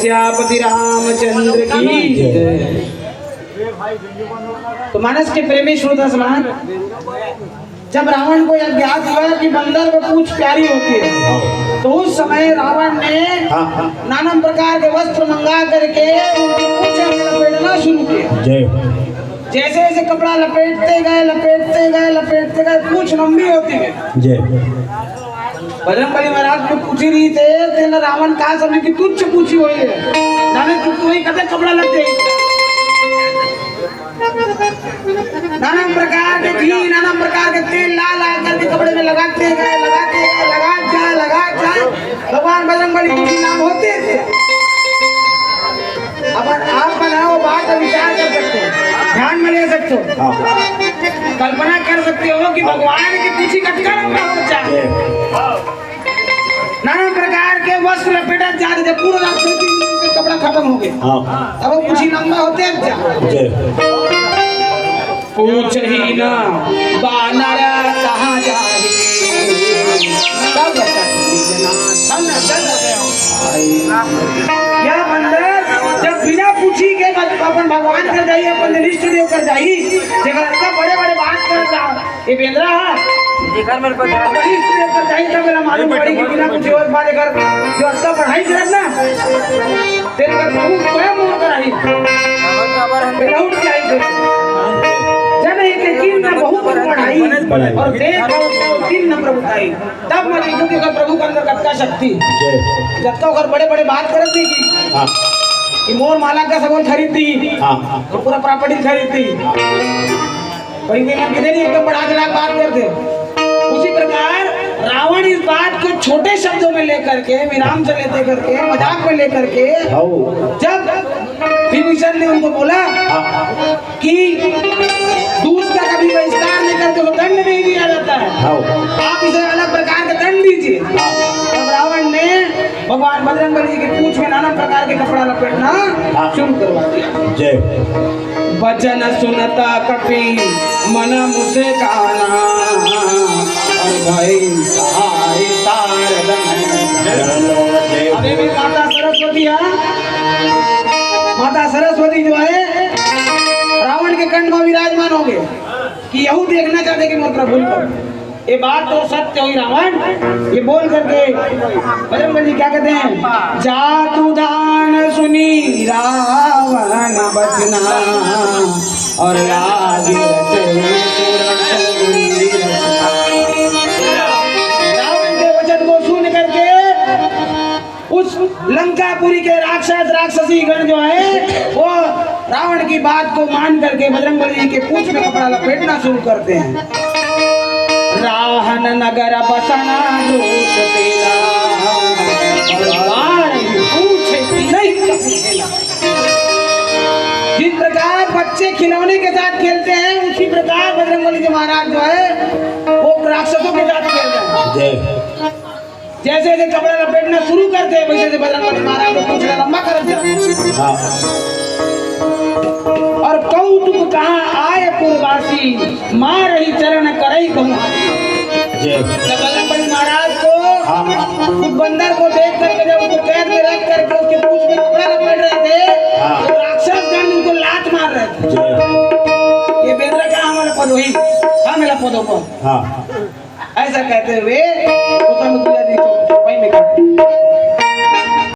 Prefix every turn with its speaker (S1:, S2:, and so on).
S1: सियापति रामचंद्र की। तो मानस के प्रेमी श्रोता समान, जब रावण को यह ज्ञात हुआ कि बंदर को पूंछ प्यारी होती है, तो उस समय रावण ने नाना प्रकार के वस्त्र मंगा करके उनकी पूंछ लपेटना शुरू किया। जैसे जैसे कपड़ा लपेटते गए पूंछ लंबी होती गई। बजरंगबली महाराज को पूछी रही थे, तेरा रावण कहा समझ की तुच्छ पूछी हुई है, नाने तू ही कदे कपड़ा लगते नाना प्रकार के घी, नाना प्रकार के तेल ला करके कपड़े में लगाते गए, लगा जाए भगवान बजरंगबली कुछ नाम होते थे। अब आप बनाओ बात का विचार कर सकते हो, ध्यान में ले सकते हो, कल्पना कर सकते हो कि भगवान की कुछ कटका लंबा हो जाए, नाना प्रकार के वस्त्र लपेटा जाते थे, पूरा राक्षसी के कपड़ा खत्म हो गए। अब वो कुछ लंबा होते हैं क्या? पूछ ही ना बानर कहाँ जाए, क्या बंदर जब बिना पूछी के अपन भगवान कर जाइए, अपन निष्ठ देव कर जाइए, जगह बड़े बड़े बात कर जाओ, ये बेंद्रा जेकर मेरे को निष्ठ देव कर जाइए तब मेरा मालूम पड़ी कि बिना पूछे और बात कर जो अच्छा पढ़ाई करत ना तेरे का प्रभु स्वयं मोर कराई मेरा उठ के आई जन एक लेकिन मैं बहुत पढ़ाई और देख 3 नंबर बताई, तब मैं देखूं कि प्रभु के अंदर कतका शक्ति, जब तक और बड़े बड़े बात करत थी कि मोर माला का सामान खरीद दी, तो पूरा प्रॉपर्टी खरीद दी, वही में किधर ही एकदम बढ़ा चढ़ा बात करते। उसी प्रकार रावण इस बात को छोटे शब्दों में लेकर के, विराम से लेते करके, मजाक में लेकर के, जब विभीषण ने उनको बोला कि दूध का कभी बहिष्कार नहीं करते तो दंड नहीं दिया जाता है, आप इसे अलग प्रकार का दंड दीजिए। तब रावण ने भगवान बजरंगबली जी की पूंछ में नाना प्रकार के कपड़ा लपेटना शुरू करवा दिया। वचन सुनता कपि मन मुझे काना, और भाई सहाय अभी भी माता सरस्वती है, माता सरस्वती जो है रावण के कंठ में विराजमान हो गए कि यहू देखना चाहते कि मोर प्रभु को ये बात तो सत्य हुई। रावण ये बोल करके बजरंगबली क्या कहते हैं, जातु दान सुनी रावण बचना और रावण के वचन को सुन करके उस लंकापुरी के राक्षसी गण जो है वो रावण की बात को मान करके बजरंगबली के पूंछ में कपड़ा लपेटना शुरू करते हैं। राहन नगर बसना दूत तेरा, पूछे नहीं पूछेला। जिस प्रकार बच्चे खिलौने के साथ खेलते हैं उसी प्रकार बजरंगबली जी महाराज जो है वो राक्षसों के साथ खेल रहे हैं। जैसे जैसे कपड़ा लपेटना शुरू करते हैं वैसे वैसे बजरंगबली महाराज को पूछना लंबा करते हैं। और कौतुक कहाँ आए पुरवासी, मार ही चरण करई कहूँ। बजरंगबली महाराज को उस बंदर को देख करके जब उसको कैद में रख करके उसके पूंछ में कपड़ा लपेट रहे थे तो राक्षस गण उनको लात मार रहे थे। ये बेंद्रा का हमारा पद हुई, हाँ मेरा पदों को ऐसा कहते हुए